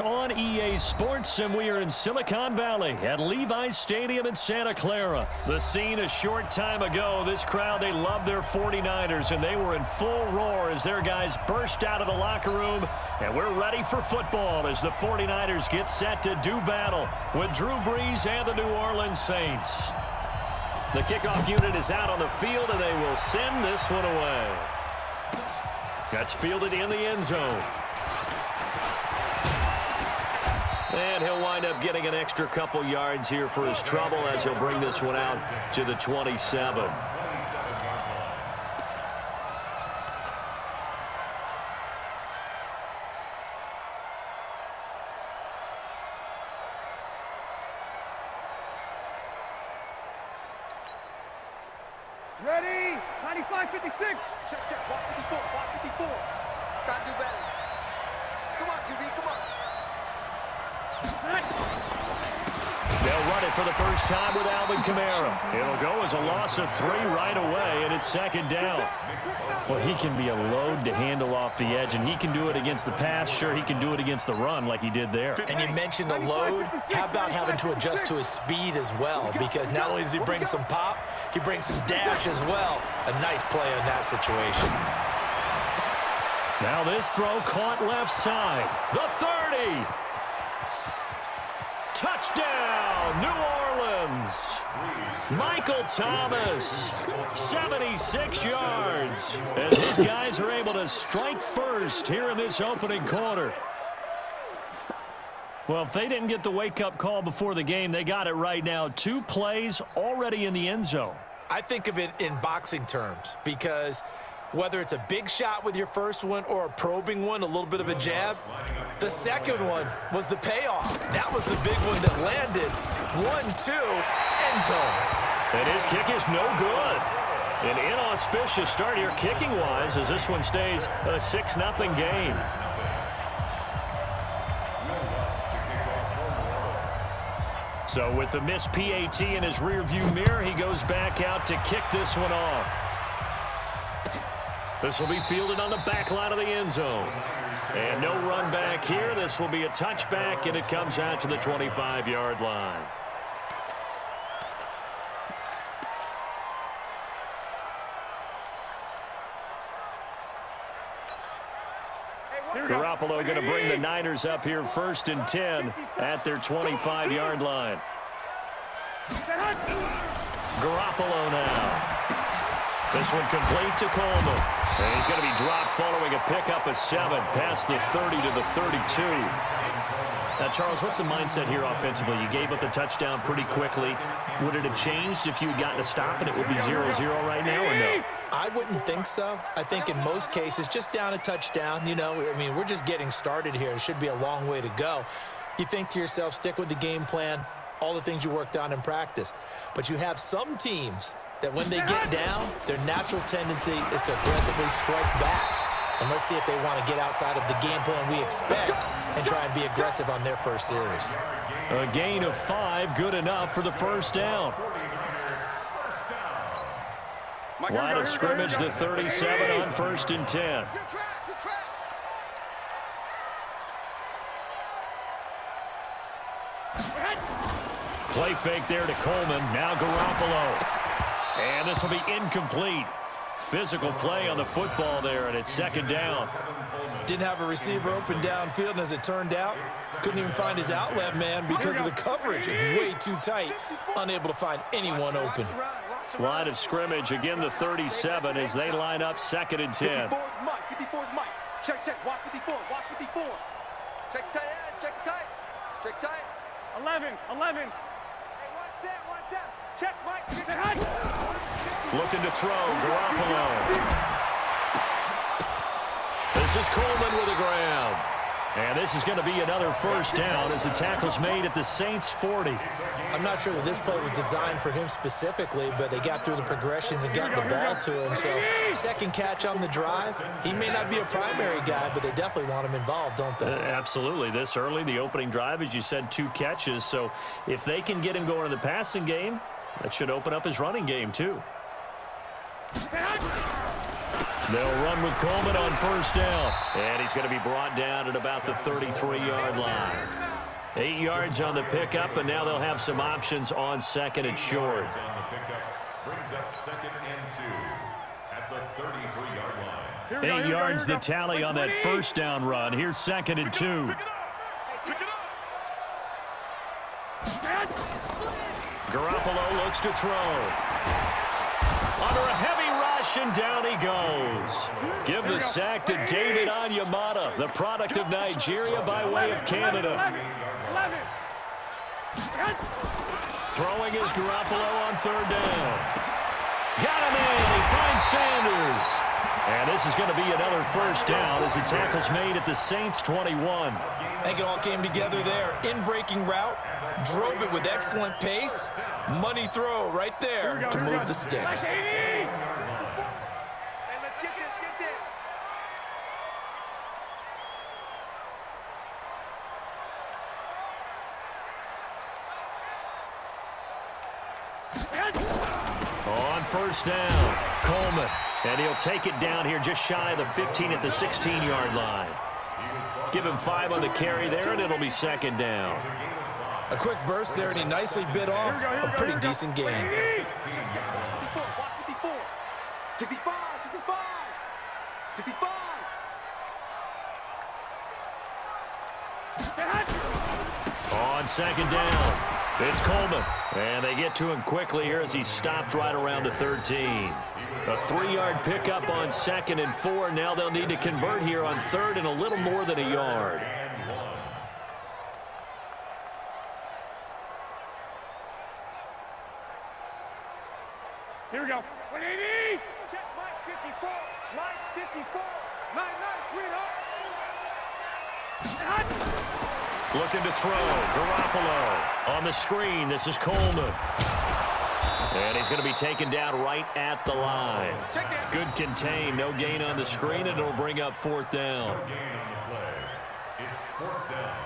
On EA Sports, and we are in Silicon Valley at Levi's Stadium in Santa Clara. The scene a short time ago. This crowd, they love their 49ers, and they were in full roar as their guys burst out of the locker room. And we're ready for football as the 49ers get set to do battle with Drew Brees and the New Orleans Saints. The kickoff unit is out on the field, and they will send this one away. That's fielded in the end zone. And he'll wind up getting an extra couple yards here for his trouble as he'll bring this one out to the 27. Ready? 95, 56. Check. Watch 54. Watch 54. Try to do better. Come on, QB. Come on. They'll run it for the first time with Alvin Kamara. It'll go as a loss of 3 right away, and it's second down. Well, he can be a load to handle off the edge, and he can do it against the pass. Sure, he can do it against the run like he did there. And you mentioned a load. How about having to adjust to his speed as well? Because not only does he bring some pop, he brings some dash as well. A nice play in that situation. Now this throw caught left side. The 30. Touchdown, New Orleans. Michael Thomas, 76 yards. As his guys are able to strike first here in this opening quarter. Well, if they didn't get the wake-up call before the game, they got it right now. 2 plays already in the end zone. I think of it in boxing terms because whether it's a big shot with your first one or a probing one, a little bit of a jab, the second one was the payoff. That was the big one that landed. 1-2, end zone. And his kick is no good. An inauspicious start here kicking-wise as this one stays a 6-0 game. So with the missed PAT in his rearview mirror, he goes back out to kick this one off. This will be fielded on the back line of the end zone. And no run back here. This will be a touchback, and it comes out to the 25-yard line. Garoppolo going to bring the Niners up here 1st and 10 at their 25-yard line. Garoppolo now. This one complete to Coleman. And he's going to be dropped following a pickup of 7 past the 30 to the 32. Now, Charles, what's the mindset here offensively? You gave up the touchdown pretty quickly. Would it have changed if you had gotten a stop and it would be 0-0 right now or no? I wouldn't think so. I think in most cases, just down a touchdown, you know, I mean, we're just getting started here. It should be a long way to go. You think to yourself, stick with the game plan, all the things you worked on in practice. But you have some teams that when they get down, their natural tendency is to aggressively strike back. And let's see if they want to get outside of the game plan we expect and try and be aggressive on their first series. A gain of 5, good enough for the first down. Line of scrimmage, the 37 on 1st and 10. Play fake there to Coleman. Now Garoppolo. And this will be incomplete. Physical play on the football there, and it's 2nd down. Didn't have a receiver open downfield, and as it turned out, couldn't even find his outlet man because of the coverage. It's way too tight. Unable to find anyone open. Line of scrimmage, again the 37 as they line up 2nd and 10. 54's Mike. Check. Watch 54. Watch 54. Check tight. Check tight. Check tight. 11. Hey, one set. Check, Mike. Looking to throw, Garoppolo. This is Coleman with the ground. And this is going to be another first down as the tackle's made at the Saints' 40. I'm not sure that this play was designed for him specifically, but they got through the progressions and got the ball to him. So, second catch on the drive. He may not be a primary guy, but they definitely want him involved, don't they? Absolutely. This early, the opening drive, as you said, 2 catches. So, if they can get him going in the passing game, that should open up his running game, too. They'll run with Coleman on first down. And he's going to be brought down at about the 33-yard line. 8 yards on the pickup, and now they'll have some options on second and short. Brings up second and 2 at the 33-yard line. 8 yards the tally on that first down run. Here's second and 2. Garoppolo looks to throw. Under a heavy rush, and down he goes. Give the sack to David Onyemata, the product of Nigeria by way of Canada. Throwing is Garoppolo on third down. Got him in. He finds Sanders. And this is going to be another first down as the tackle's made at the Saints' 21. I think it all came together there. In-breaking route. Drove it with excellent pace. Money throw right there to move the sticks. Hey, let's get this, get this. On first down, Coleman. And he'll take it down here just shy of the 15 at the 16-yard line. Give him 5 on the carry there, and it'll be second down. A quick burst there, and he nicely bit off a pretty decent gain. 65, 65. On second down, it's Coleman. And they get to him quickly here as he stopped right around the 13. A 3-yard pickup on second and 4. Now they'll need to convert here on third and a little more than a yard. Here we go. 180. Check Mike 54. Mike 54. Nice, sweetheart. Looking to throw. Garoppolo on the screen. This is Coleman. And he's going to be taken down right at the line. Good contain. No gain on the screen, and it'll bring up fourth down. Gain on the play. It's fourth down.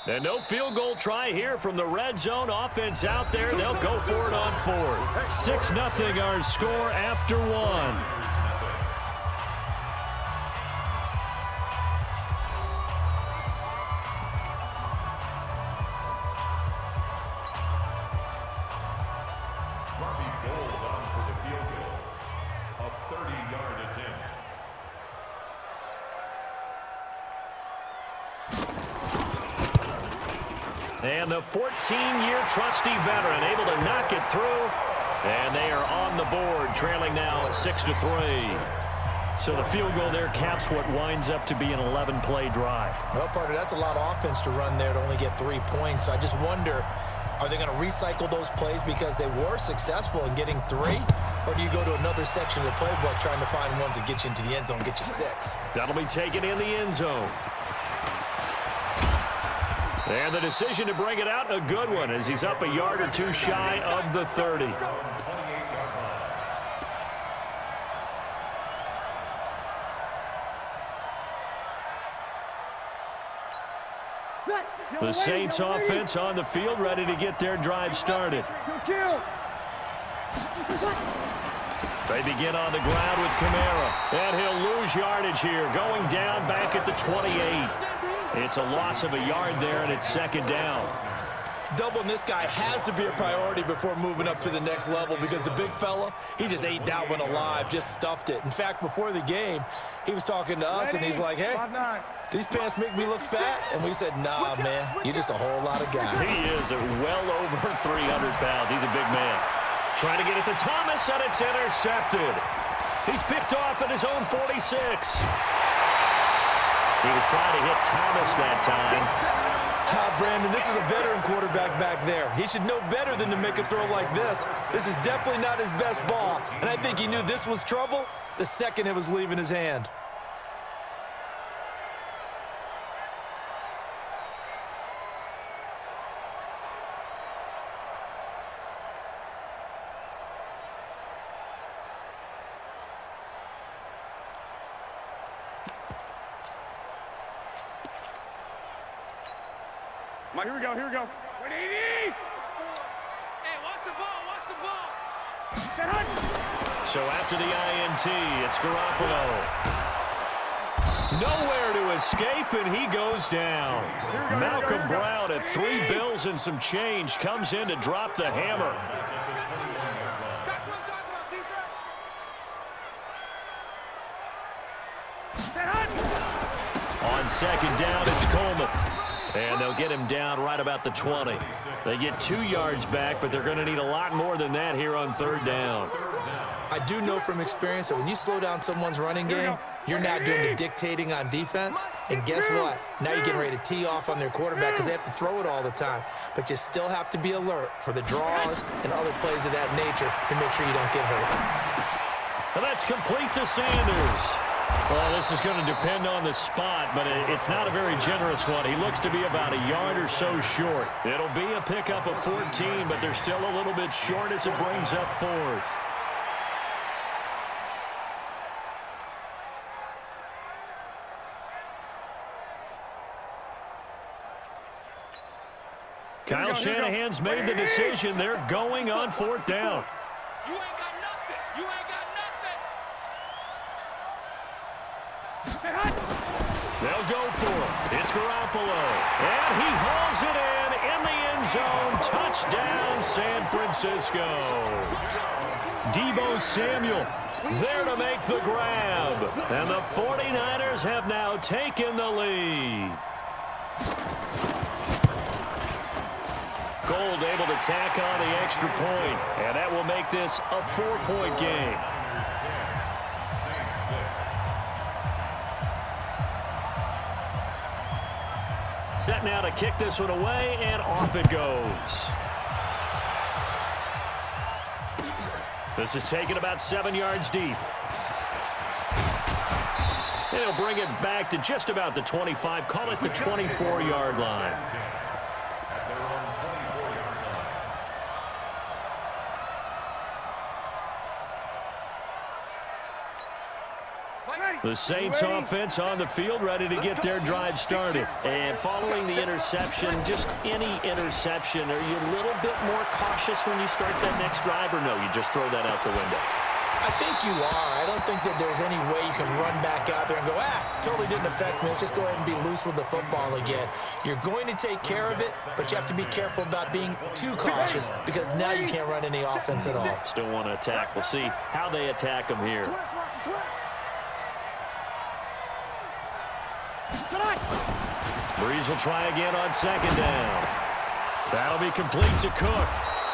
And no field goal try here from the red zone. Offense out there. They'll go for it on fourth. 6-0 our score after one. Robbie Gould on for the field goal. A 30-yard attempt. And the 14-year trusty veteran able to knock it through. And they are on the board, trailing now 6-3. So the field goal there caps what winds up to be an 11-play drive. Well, partner, that's a lot of offense to run there to only get 3 points. So I just wonder, are they going to recycle those plays because they were successful in getting 3? Or do you go to another section of the playbook trying to find ones that get you into the end zone, get you 6? That'll be taken in the end zone. And the decision to bring it out, a good one, as he's up a yard or 2 shy of the 30. The Saints offense on the field, ready to get their drive started. They begin on the ground with Kamara, and he'll lose yardage here, going down back at the 28. It's a loss of a yard there, and it's second down. Doubling this guy has to be a priority before moving up to the next level because the big fella, he just ate that one alive, just stuffed it. In fact, before the game, he was talking to us, and he's like, hey, these pants make me look fat. And we said, nah, man, you're just a whole lot of guy. He is well over 300 pounds. He's a big man. Trying to get it to Thomas, and it's intercepted. He's picked off at his own 46. He was trying to hit Thomas that time. Brandon, this is a veteran quarterback back there. He should know better than to make a throw like this. This is definitely not his best ball, and I think he knew this was trouble the second it was leaving his hand. Mike. Here we go. Hey, watch the ball. So after the INT, it's Garoppolo. Nowhere to escape, and he goes down. Malcolm Brown at 3 bills and some change comes in to drop the hammer. On second down, it's Coleman. And they'll get him down right about the 20. They get 2 yards back, but they're going to need a lot more than that here on third down. I do know from experience that when you slow down someone's running game, you're now doing the dictating on defense. And guess what? Now you're getting ready to tee off on their quarterback because they have to throw it all the time. But you still have to be alert for the draws and other plays of that nature to make sure you don't get hurt. Well, that's complete to Sanders. Well, this is going to depend on the spot, but it's not a very generous one. He looks to be about a yard or so short. It'll be a pickup of 14, but they're still a little bit short as it brings up 4th. Kyle Shanahan's made the decision. They're going on 4th down. You ain't got nothing. They'll go for it. It's Garoppolo. And he hauls it in the end zone. Touchdown, San Francisco. Deebo Samuel there to make the grab. And the 49ers have now taken the lead. Gold able to tack on the extra point. And that will make this a 4-point game. Set now to kick this one away, and off it goes. This is taken about 7 yards deep. He'll bring it back to just about the 25, call it the 24-yard line. The Saints offense on the field, ready to get their drive started. And following the interception, just any interception, are you a little bit more cautious when you start that next drive, or no, you just throw that out the window? I think you are. I don't think that there's any way you can run back out there and go, totally didn't affect me. Let's just go ahead and be loose with the football again. You're going to take care of it, but you have to be careful about being too cautious because now you can't run any offense at all. Still want to attack. We'll see how they attack them here. Breeze will try again on second down. That'll be complete to Cook.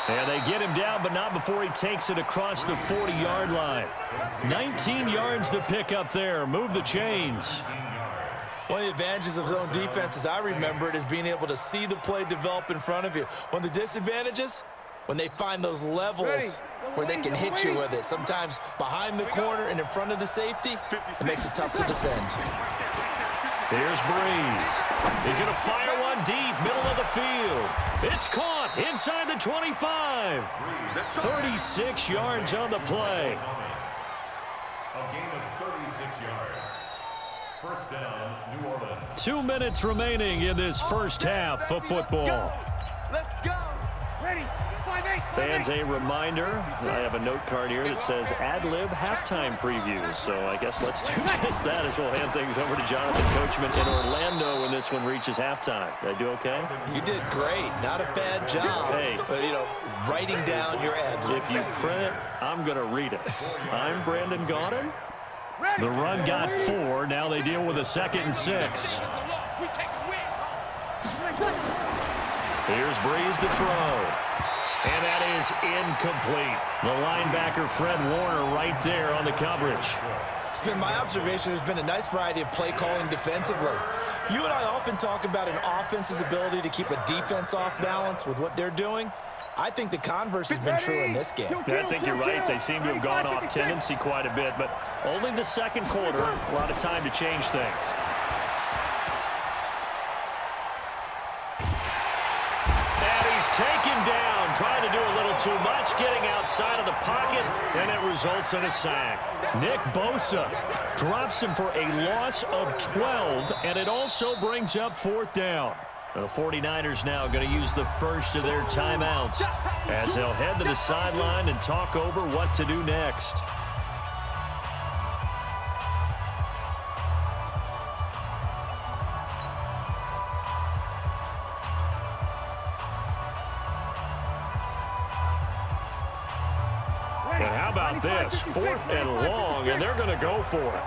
And they get him down, but not before he takes it across the 40-yard line. 19 yards to pick up there. Move the chains. One of the advantages of zone defense, as I remember it, is being able to see the play develop in front of you. One of the disadvantages, when they find those levels where they can hit you with it. Sometimes behind the corner and in front of the safety, it makes it tough to defend. Here's Breeze. He's going to fire one deep, middle of the field. It's caught inside the 25. 36 yards on the play. A gain of 36 yards. First down, New Orleans. 2 minutes remaining in this first half of football. Let's go. Ready. 5-8. Fans, a reminder, I have a note card here that says ad-lib halftime previews. So I guess let's do just that as we'll hand things over to Jonathan Coachman in Orlando when this one reaches halftime. Did I do okay? You did great. Not a bad job. Hey. But, writing down your ad-lib. If you print it, I'm going to read it. I'm Brandon Gaudin. The run got 4. Now they deal with a 2nd and 6. Here's Breeze to throw. And that is incomplete. The linebacker, Fred Warner, right there on the coverage. It's been my observation there's been a nice variety of play calling defensively. You and I often talk about an offense's ability to keep a defense off balance with what they're doing. I think the converse has been true in this game. I think you're right. They seem to have gone off tendency quite a bit, but only the second quarter, a lot of time to change things. And he's taken down, trying to do a little too much, getting outside of the pocket, and it results in a sack. Nick Bosa drops him for a loss of 12, and it also brings up 4th down. The 49ers now going to use the first of their timeouts as they'll head to the sideline and talk over what to do next. And how about this? 4th and long, and they're going to go for it.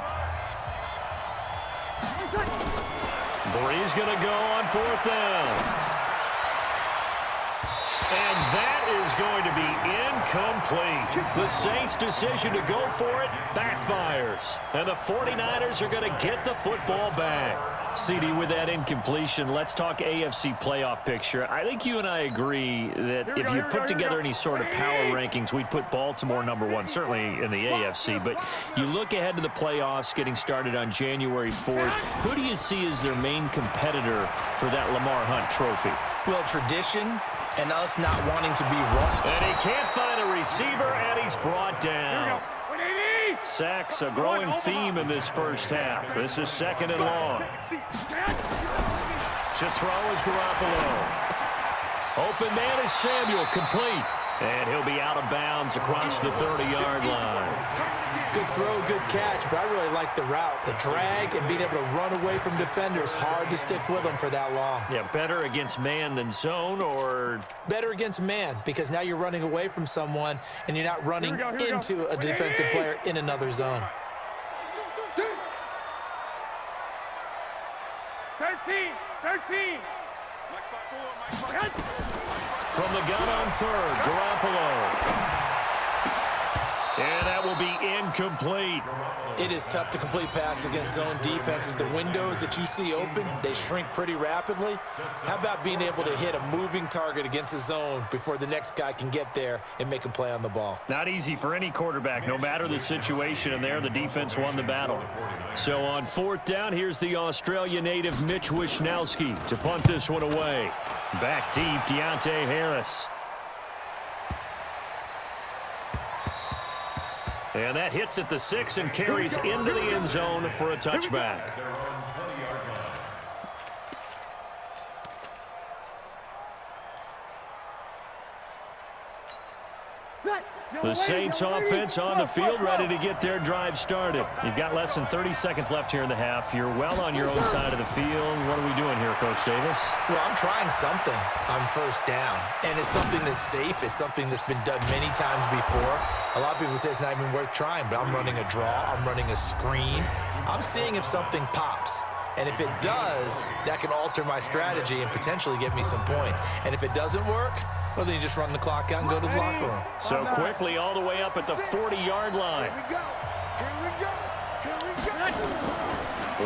Brees going to go on 4th down. And that is going to be incomplete. The Saints' decision to go for it backfires. And the 49ers are going to get the football back. CD, with that incompletion, let's talk AFC playoff picture. I think you and I agree that if you put together any sort of power rankings, we'd put Baltimore #1, certainly in the AFC. But you look ahead to the playoffs getting started on January 4th. Who do you see as their main competitor for that Lamar Hunt trophy? Well, tradition and us not wanting to be wrong. And he can't find a receiver, and he's brought down. Sacks, a growing theme in this first half. This is 2nd and long. To throw is Garoppolo. Open man is Samuel, complete. And he'll be out of bounds across the 30-yard line. Good throw, good catch, but I really like the route. The drag and being able to run away from defenders, hard to stick with them for that long. Yeah, better against man than zone, or? Better against man, because now you're running away from someone and you're not running into a defensive player in another zone. 13. From the gun on 3rd, Garoppolo. And that will be incomplete. It is tough to complete passes against zone defenses. The windows that you see open, they shrink pretty rapidly. How about being able to hit a moving target against a zone before the next guy can get there and make a play on the ball? Not easy for any quarterback, no matter the situation, and there the defense won the battle. So on 4th down, here's the Australia native Mitch Wishnowsky to punt this one away. Back deep, Deontay Harris. And that hits at the 6 and carries into the end zone for a touchback. The Saints offense on the field, ready to get their drive started. You've got less than 30 seconds left here in the half. You're well on your own side of the field. What are we doing here, Coach Davis? Well, I'm trying something on 1st down, and it's something that's safe. It's something that's been done many times before. A lot of people say it's not even worth trying, but I'm running a draw. I'm running a screen. I'm seeing if something pops. And if it does, that can alter my strategy and potentially get me some points. And if it doesn't work, well, then you just run the clock out and go to the locker room. So quickly all the way up at the 40-yard line.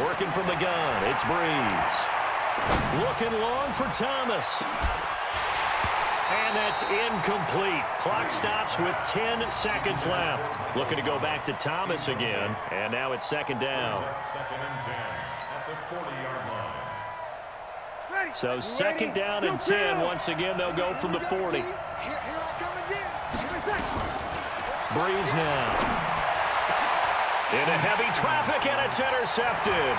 Working from the gun, it's Brees. Looking long for Thomas. And that's incomplete. Clock stops with 10 seconds left. Looking to go back to Thomas again. And now it's 2nd down. 2nd and 10 at the 40-yard line. So 2nd down and 10. Once again, they'll go from the 40. Brees now. Into heavy traffic, and it's intercepted.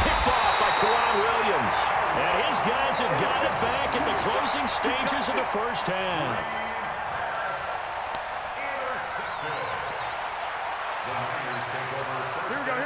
Picked off by Kwan Williams. And his guys have got it back at the closing stages of the first half.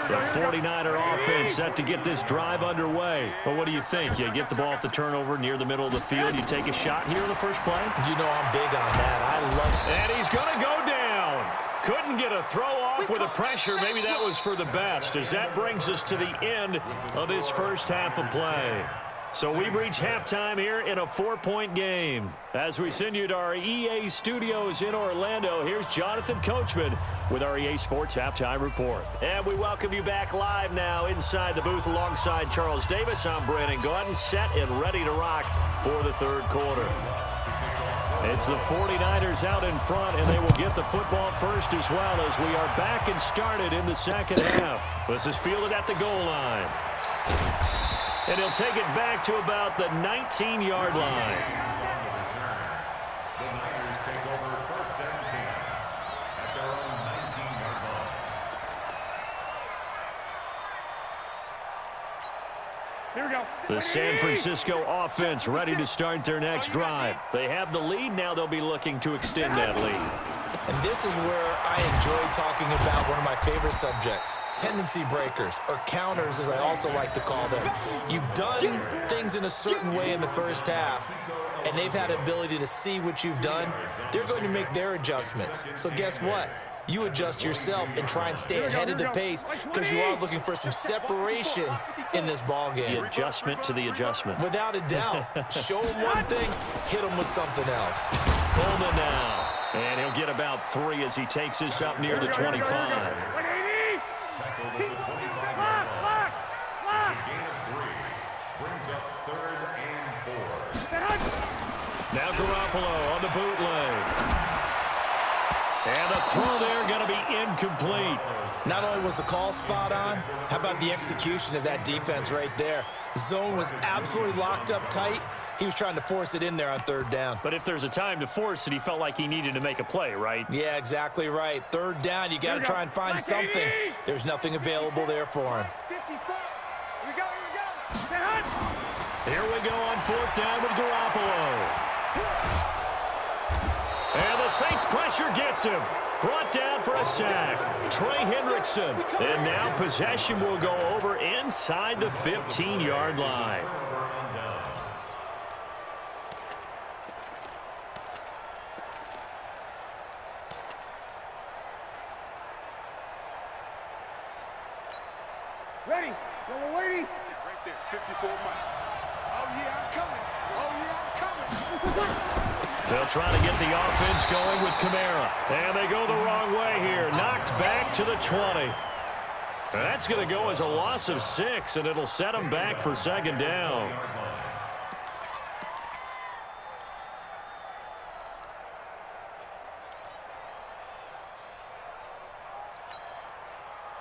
The 49er offense set to get this drive underway. But what do you think? You get the ball off the turnover near the middle of the field. You take a shot here in the first play? You know I'm big on that. I love it. And he's going to go down. Couldn't get a throw off with the pressure. Maybe that was for the best, as that brings us to the end of this first half of play. So we've reached halftime here in a 4-point game. As we send you to our EA studios in Orlando, here's Jonathan Coachman with our EA Sports Halftime Report. And we welcome you back live now inside the booth alongside Charles Davis. I'm Brandon Gordon, set and ready to rock for the 3rd quarter. It's the 49ers out in front, and they will get the football first as well, as we are back and started in the 2nd half. This is fielded at the goal line. And he'll take it back to about the 19-yard line. The Niners take over 1st and 10 at their own 19-yard line. Here we go. The San Francisco offense ready to start their next drive. They have the lead. Now they'll be looking to extend that lead. And this is where I enjoy talking about one of my favorite subjects, tendency breakers, or counters as I also like to call them. You've done things in a certain way in the first half, and they've had the ability to see what you've done. They're going to make their adjustments. So guess what? You adjust yourself and try and stay ahead of the pace because you are looking for some separation in this ball game. The adjustment to the adjustment. Without a doubt. Show them one thing, hit them with something else. Coleman now. And he'll get about 3 as he takes this up near the 25. Now Garoppolo on the bootleg. And the throw there going to be incomplete. Not only was the call spot on, how about the execution of that defense right there? Zone was absolutely locked up tight. He was trying to force it in there on third down. But if there's a time to force it, he felt like he needed to make a play, right? Yeah, exactly right. Third down, you got to try and find something. There's nothing available there for him. 54. Here we go. Here we go on fourth down with Garoppolo. And the Saints pressure gets him. Brought down for a sack. Trey Hendrickson. And now possession will go over inside the 15-yard line. Ready. We're waiting. Right there. 54 miles. Oh, yeah, I'm coming. Oh, yeah, I'm coming. They'll try to get the offense going with Kamara. And they go the wrong way here. Knocked back to the 20. That's going to go as a loss of 6, and it'll set them back for second down.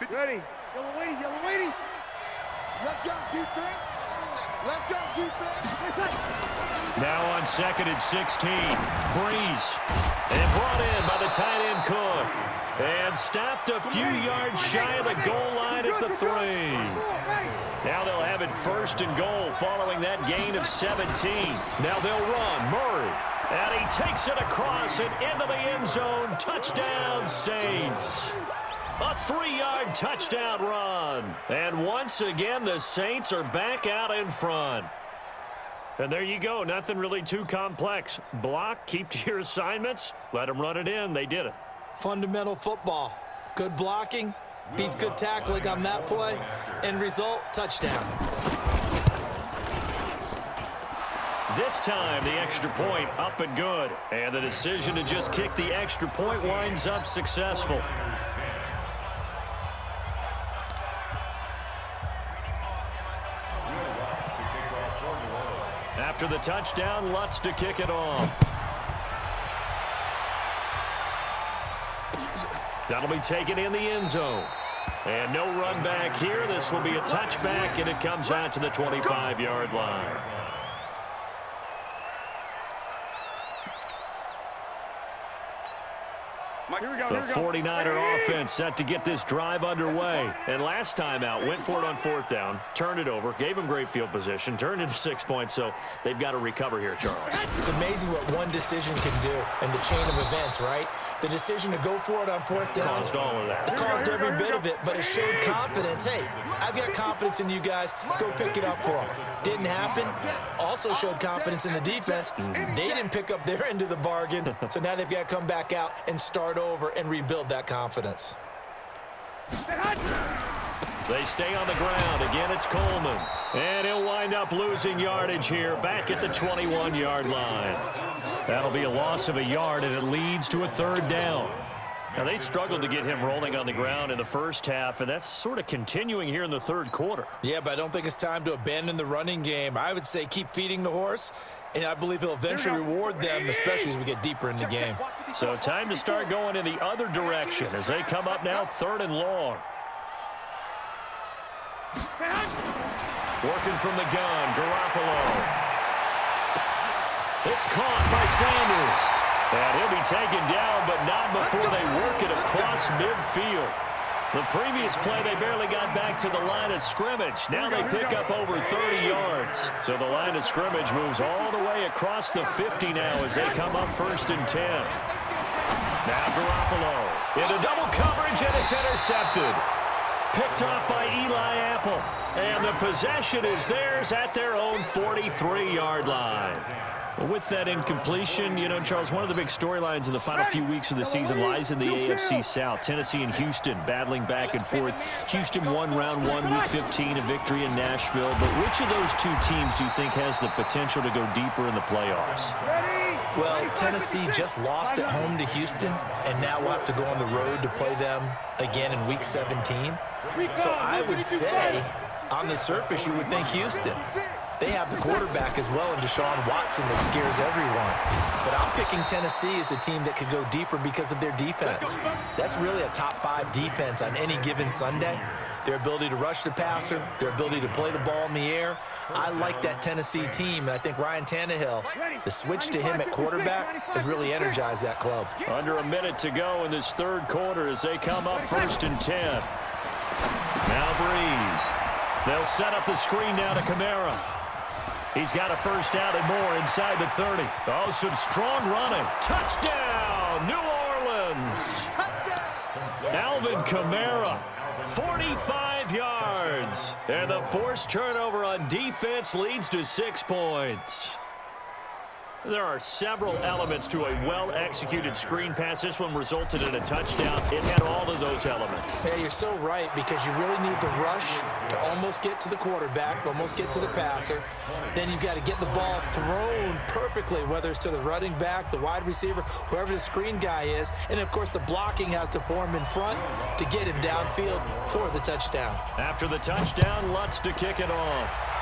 Ready. Yellow waiting. Yellow waiting. Let's go, defense. Let's go, defense. Now on 2nd and 16. Breeze. And brought in by the tight end Cook. And stopped a few yards shy of the goal line at the 3. Now they'll have it 1st and goal following that gain of 17. Now they'll run. Murray. And he takes it across and into the end zone. Touchdown, Saints. A 3-yard touchdown run. And once again, the Saints are back out in front. And there you go. Nothing really too complex. Block, keep to your assignments, let them run it in. They did it. Fundamental football. Good blocking beats good tackling on that play. End result, touchdown. This time, the extra point up and good. And the decision to just kick the extra point winds up successful. After the touchdown, Lutz to kick it off. That'll be taken in the end zone. And no run back here. This will be a touchback, and it comes out to the 25-yard line. The 49er offense set to get this drive underway. And last time out, went for it on 4th down, turned it over, gave them great field position, turned into 6 points, so they've got to recover here, Charles. It's amazing what one decision can do in the chain of events, right? The decision to go for it on 4th down. Caused all of that. It caused every bit of it, but it showed confidence. Hey, I've got confidence in you guys. Go pick it up for them. Didn't happen. Also showed confidence in the defense. They didn't pick up their end of the bargain, so now they've got to come back out and start over and rebuild that confidence. They stay on the ground. Again, it's Coleman. And he'll wind up losing yardage here back at the 21-yard line. That'll be a loss of a yard, and it leads to a 3rd down. Now, they struggled to get him rolling on the ground in the first half, and that's sort of continuing here in the 3rd quarter. Yeah, but I don't think it's time to abandon the running game. I would say keep feeding the horse, and I believe he'll eventually reward them, especially as we get deeper in the game. So time to start going in the other direction as they come up now 3rd and long. Working from the gun, Garoppolo. It's caught by Sanders. And he'll be taken down, but not before they work it across midfield. The previous play, they barely got back to the line of scrimmage. Now they pick up over 30 yards. So the line of scrimmage moves all the way across the 50 now as they come up 1st and 10. Now Garoppolo into double coverage, and it's intercepted. Picked off by Eli Apple. And the possession is theirs at their own 43-yard line. Well, with that incompletion, you know, Charles, one of the big storylines in the final few weeks of the season lies in the AFC South. Tennessee and Houston battling back and forth. Houston won round 1, week 15, a victory in Nashville. But which of those two teams do you think has the potential to go deeper in the playoffs? Well, Tennessee just lost at home to Houston, and now we'll have to go on the road to play them again in week 17. So I would say, on the surface, you would think Houston. They have the quarterback as well in Deshaun Watson that scares everyone. But I'm picking Tennessee as a team that could go deeper because of their defense. That's really a top 5 defense on any given Sunday. Their ability to rush the passer, their ability to play the ball in the air. I like that Tennessee team, and I think Ryan Tannehill, the switch to him at quarterback, has really energized that club. Under a minute to go in this 3rd quarter as they come up 1st and 10. Now Breeze. They'll set up the screen now to Kamara. He's got a 1st down and more inside the 30. Oh, some strong running. Touchdown, New Orleans. Alvin Kamara, 45 yards. And the forced turnover on defense leads to 6 points. There are several elements to a well-executed screen pass. This one resulted in a touchdown. It had all of those elements. Yeah, you're so right, because you really need the rush to almost get to the quarterback, almost get to the passer. Then you've got to get the ball thrown perfectly, whether it's to the running back, the wide receiver, whoever the screen guy is. And, of course, the blocking has to form in front to get him downfield for the touchdown. After the touchdown, Lutz to kick it off.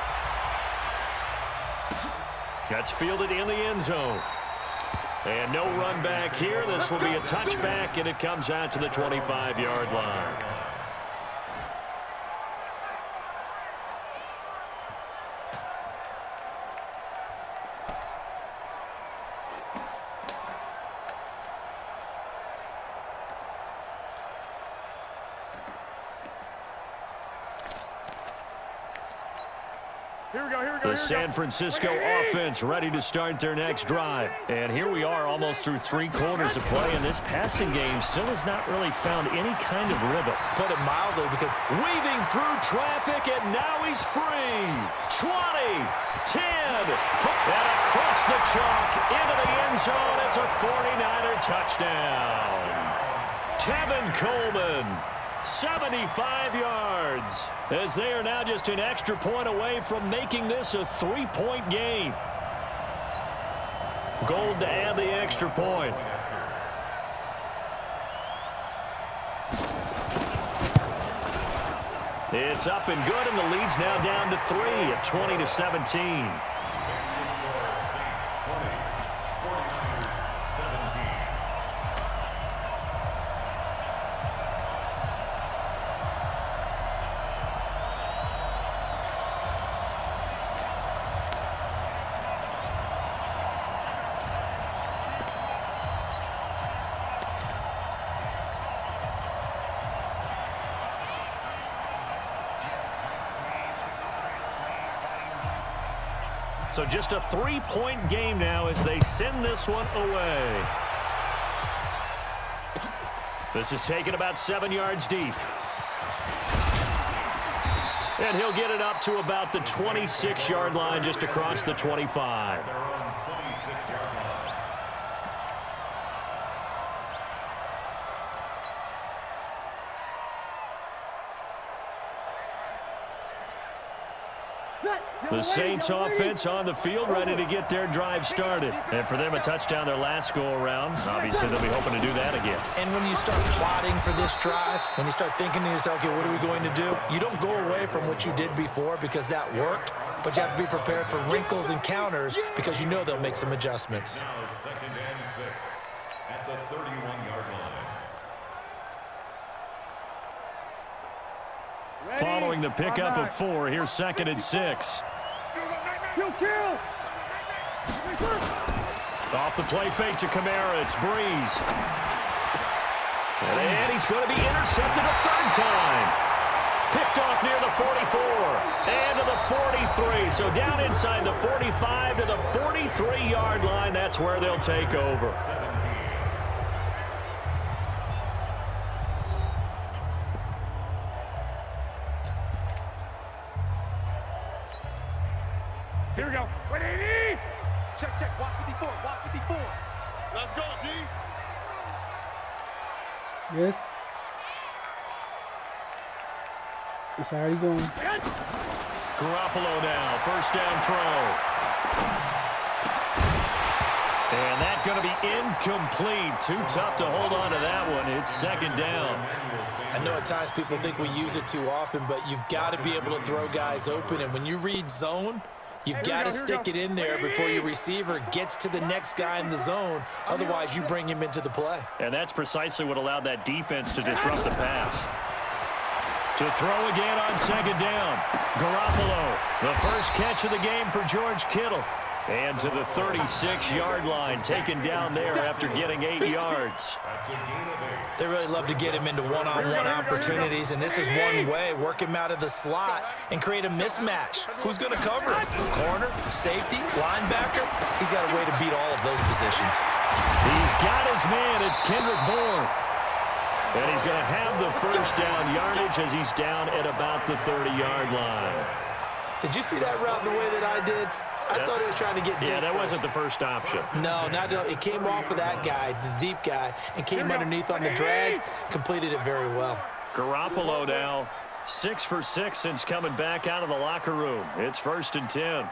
That's fielded in the end zone. And no run back here. This will be a touchback, and it comes out to the 25-yard line. The San Francisco offense ready to start their next drive. And here we are almost through 3 quarters of play, and this passing game still has not really found any kind of rhythm. Put it mildly, because weaving through traffic, and now he's free. 20, 10, and across the chalk into the end zone. It's a 49er touchdown. Tevin Coleman, 75 yards, as they are now just an extra point away from making this a 3-point game. Gold to add the extra point. It's up and good, and the lead's now down to 3 at 20-17. So just a 3-point game now as they send this one away. This is taken about 7 yards deep. And he'll get it up to about the 26-yard line, just across the 25. The Saints offense on the field, ready to get their drive started. And for them, a touchdown their last go-around. Obviously, they'll be hoping to do that again. And when you start plotting for this drive, when you start thinking to yourself, okay, what are we going to do? You don't go away from what you did before because that worked, but you have to be prepared for wrinkles and counters because you know they'll make some adjustments. Now 2nd and 6 at the 31-yard line. Following the pickup of 4, here's 2nd and 6. Kill. Off the play fake to Kamara, it's Breeze. And he's going to be intercepted a third time. Picked off near the 44 and to the 43. So down inside the 45 to the 43-yard line. That's where they'll take over. Here we go. 180. Check. Watch 54. Watch 54. Let's go, D. Yes. It's already going. Garoppolo now, first down throw. And that's going to be incomplete. Too tough to hold on to that one. It's second down. I know at times people think we use it too often, but you've got to be able to throw guys open. And when you read zone, you've got to stick it in there before your receiver gets to the next guy in the zone. Otherwise, you bring him into the play. And that's precisely what allowed that defense to disrupt the pass. To throw again on second down. Garoppolo, the first catch of the game for George Kittle. And to the 36-yard line, taken down there after getting 8 yards. They really love to get him into one-on-one opportunities, and this is one way. Work him out of the slot and create a mismatch. Who's going to cover it? Corner, safety, linebacker? He's got a way to beat all of those positions. He's got his man. It's Kendrick Bourne. And he's going to have the first down yardage as he's down at about the 30-yard line. Did you see that route the way that I did? I thought he was trying to get deep. Yeah, that first. wasn't the first option. No, it came off of that guy, the deep guy, and came underneath on the drag, completed it very well. Garoppolo now 6 for 6 since coming back out of the locker room. It's 1st and 10.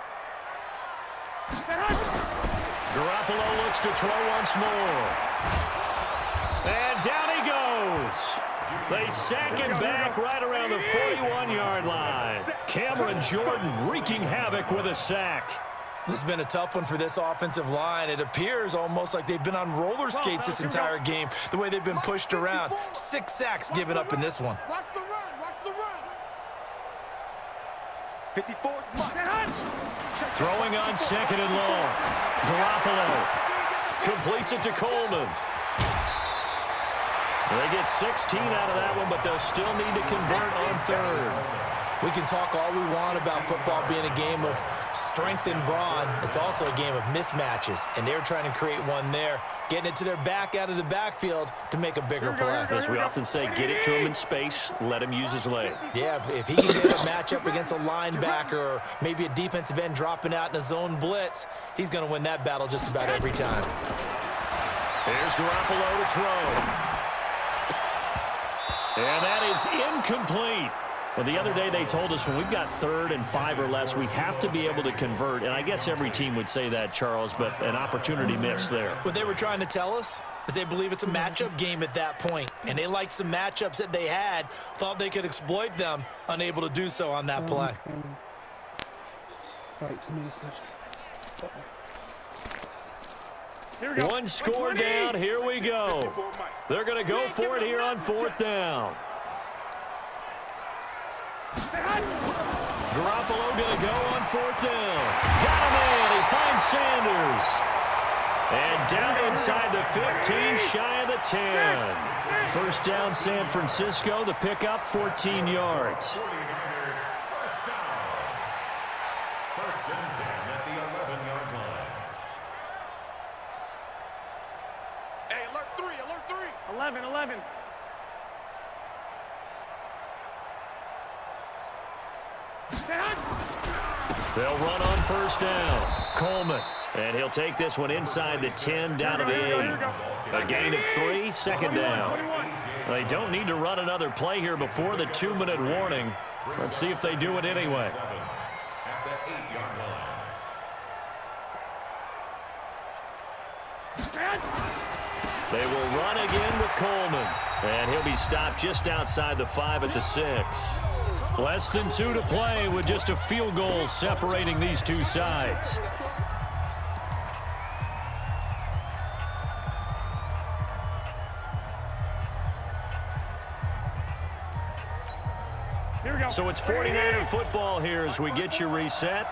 Garoppolo looks to throw once more. And down he goes. They sack him back right around the 41-yard line. Cameron Jordan wreaking havoc with a sack. This has been a tough one for this offensive line. It appears almost like they've been on roller skates this entire game, the way they've been pushed around. 6 sacks given up in this one. Watch the run. Watch the run. 54. Throwing on second and long. Garoppolo completes it to Coleman. They get 16 out of that one, but they'll still need to convert on third. We can talk all we want about football being a game of strength and brawn. It's also a game of mismatches, and they're trying to create one there, getting it to their back out of the backfield to make a bigger play. As we often say, get it to him in space, let him use his leg. Yeah, if he can get a matchup against a linebacker or maybe a defensive end dropping out in a zone blitz, he's going to win that battle just about every time. Here's Garoppolo to throw. And that is incomplete. Well, the other day they told us when we've got 3rd and 5 or less, we have to be able to convert. And I guess every team would say that, Charles, but an opportunity missed there. What they were trying to tell us is they believe it's a matchup game at that point. And they liked some matchups that they had, thought they could exploit them, unable to do so on that play. One score down. Here we go. They're going to go for it here on 4th down. Garoppolo going to go on 4th down. Got him in. He finds Sanders. And down inside the 15, shy of the 10. First down, San Francisco. The pickup, 14 yards. First and 10 at the 11-yard line. Hey, alert 3. 11. They'll run on first down. Coleman. And he'll take this one inside the 10 down to the 8. A gain of 3, second down. They don't need to run another play here before the 2-minute warning. Let's see if they do it anyway. At the 8-yard line. They will run again with Coleman. And he'll be stopped just outside the 5 at the 6. Less than 2 to play with just a field goal separating these two sides. So it's 49er football here as we get you reset.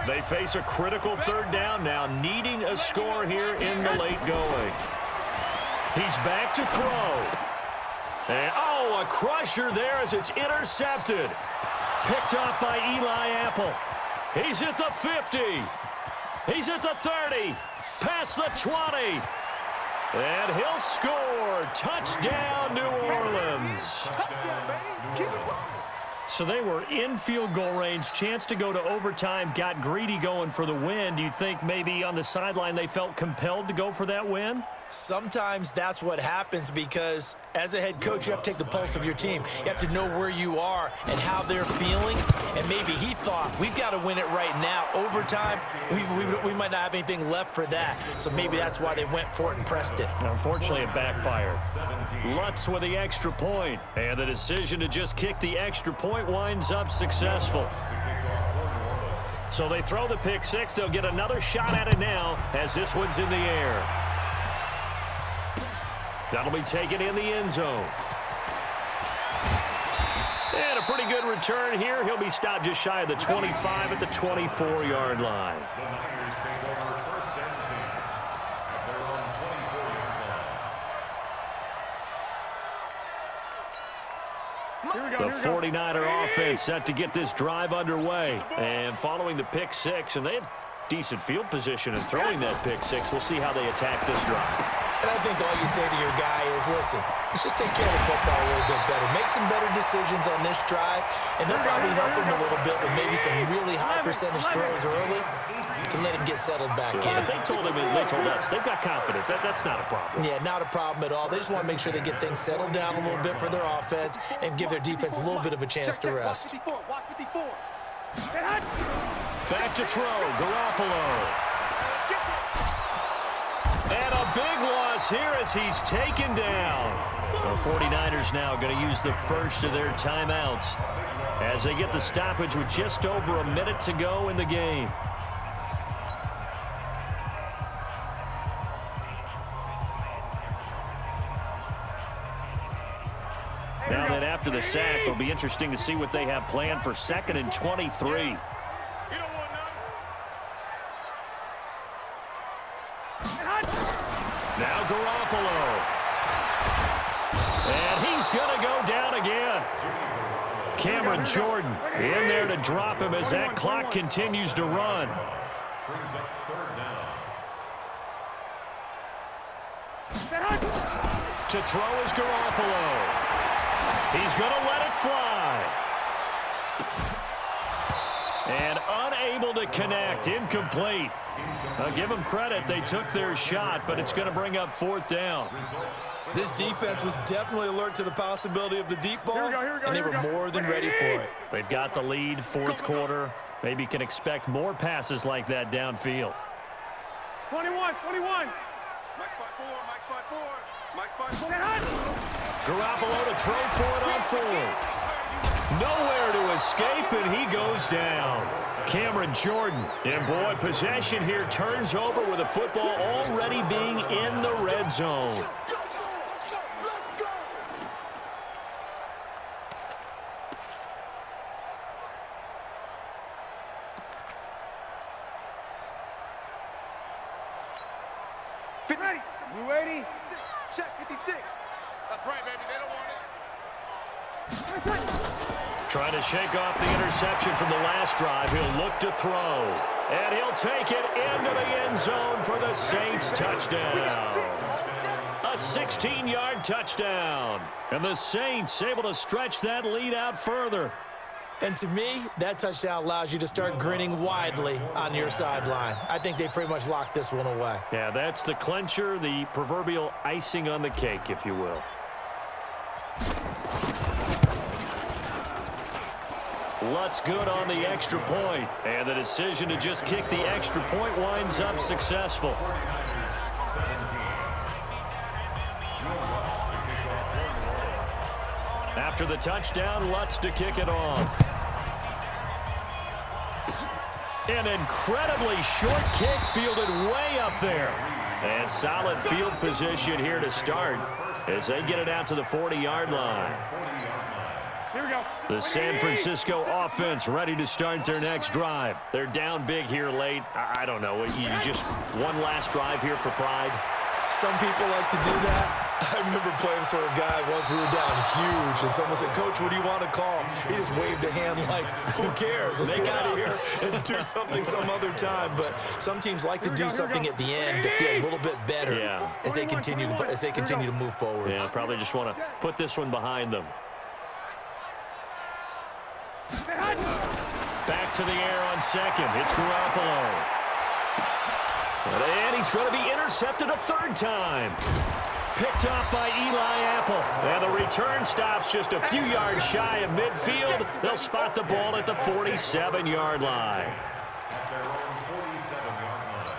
They face a critical 3rd down now, needing a score here in the late going. He's back to throw. And, oh, a crusher there as it's intercepted. Picked off by Eli Apple. He's at the 50. He's at the 30. Past the 20. And he'll score. Touchdown, New Orleans. Touchdown, baby. Keep it rolling. So they were in field goal range, chance to go to overtime, got greedy going for the win. Do you think maybe on the sideline they felt compelled to go for that win? Sometimes that's what happens because as a head coach, you have to take the pulse of your team. You have to know where you are and how they're feeling. And maybe he thought, we've got to win it right now. Overtime, we might not have anything left for that. So maybe that's why they went for it and pressed it. Unfortunately, it backfired. Lutz with the extra point. And the decision to just kick the extra point winds up successful. So they throw the pick six. They'll get another shot at it now as this one's in the air. That'll be taken in the end zone. And a pretty good return here. He'll be stopped just shy of the 25 at the 24-yard line. The Niners take over first and 10 at their own 24-yard line. The 49er offense set to get this drive underway. And following the pick six, and they had decent field position in throwing that pick six. We'll see how they attack this drive. And I think all you say to your guy is, listen, let's just take care of the football a little bit better. Make some better decisions on this drive, and they'll probably help him a little bit with maybe some really high percentage throws early to let him get settled back in. They told us they've got confidence. That's not a problem. Yeah, not a problem at all. They just want to make sure they get things settled down a little bit for their offense and give their defense a little bit of a chance to rest. Watch 54. Back to throw, Garoppolo. And a big loss here as he's taken down. The 49ers now going to use the first of their timeouts as they get the stoppage with just over a minute to go in the game. Now that after the sack, it'll be interesting to see what they have planned for 2nd and 23. Now Garoppolo. And he's going to go down again. Cameron Jordan in there to drop him as that clock continues to run. Brings up third down. To throw is Garoppolo. He's going to let it fly. And unable to connect, incomplete. I'll give them credit. They took their shot, but it's going to bring up 4th down. This defense was definitely alert to the possibility of the deep ball, and they were more than ready for it. They've got the lead, 4th quarter. Maybe can expect more passes like that downfield. 21. Mike 5-4. Garoppolo to throw for it on 4th. Nowhere to escape, and he goes down. Cameron Jordan. And, boy, possession here turns over with the football already being in the red zone. Ready? You ready? Check 56. That's right, baby. They don't want it. Trying to shake off the interception from the last drive. He'll look to throw. And he'll take it into the end zone for the Saints touchdown. A 16-yard touchdown. And the Saints able to stretch that lead out further. And to me, that touchdown allows you to start grinning widely on your sideline. I think they pretty much locked this one away. Yeah, that's the clincher, the proverbial icing on the cake, if you will. Lutz good on the extra point. And the decision to just kick the extra point winds up successful. After the touchdown, Lutz to kick it off. An incredibly short kick fielded way up there. And solid field position here to start as they get it out to the 40-yard line. Here we go. The San Francisco offense ready to start their next drive. They're down big here late. I don't know. You just one last drive here for pride. Some people like to do that. I remember playing for a guy once. We were down huge, and someone said, "Coach, what do you want to call?" He just waved a hand like, "Who cares? Let's get out of here and do something some other time." But some teams like to do something at the end to feel a little bit better as they continue to move forward. Yeah, probably just want to put this one behind them. Back to the air on second. It's Garoppolo. And he's going to be intercepted a third time. Picked off by Eli Apple. And the return stops just a few yards shy of midfield. They'll spot the ball at the 47-yard line. At their own 47-yard line.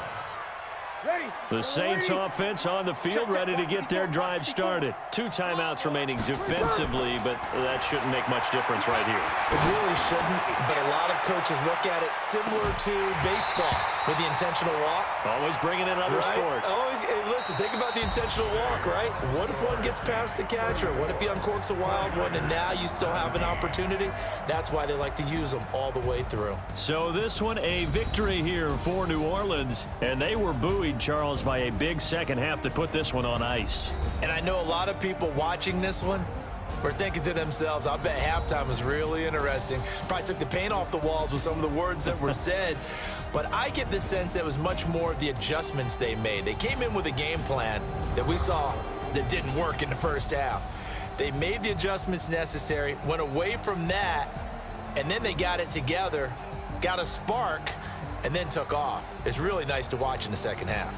Ready. The Saints offense on the field, ready to get their drive started. 2 timeouts remaining defensively, but that shouldn't make much difference right here. It really shouldn't, but a lot of coaches look at it similar to baseball with the intentional walk. Always bringing in other sports. Always, hey, listen, think about the intentional walk, right? What if one gets past the catcher? What if he uncorks a wild one and now you still have an opportunity? That's why they like to use them all the way through. So this one a victory here for New Orleans, and they were buoyed, Charles, by a big second half to put this one on ice. And I know a lot of people watching this one were thinking to themselves, I bet halftime was really interesting. Probably took the paint off the walls with some of the words that were said. But I get the sense that it was much more of the adjustments they made. They came in with a game plan that we saw that didn't work in the first half. They made the adjustments necessary, went away from that, and then they got it together, got a spark, and then took off. It's really nice to watch in the second half.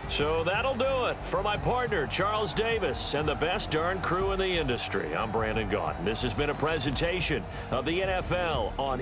So that'll do it. For my partner, Charles Davis, and the best darn crew in the industry, I'm Brandon Gaudin. This has been a presentation of the NFL on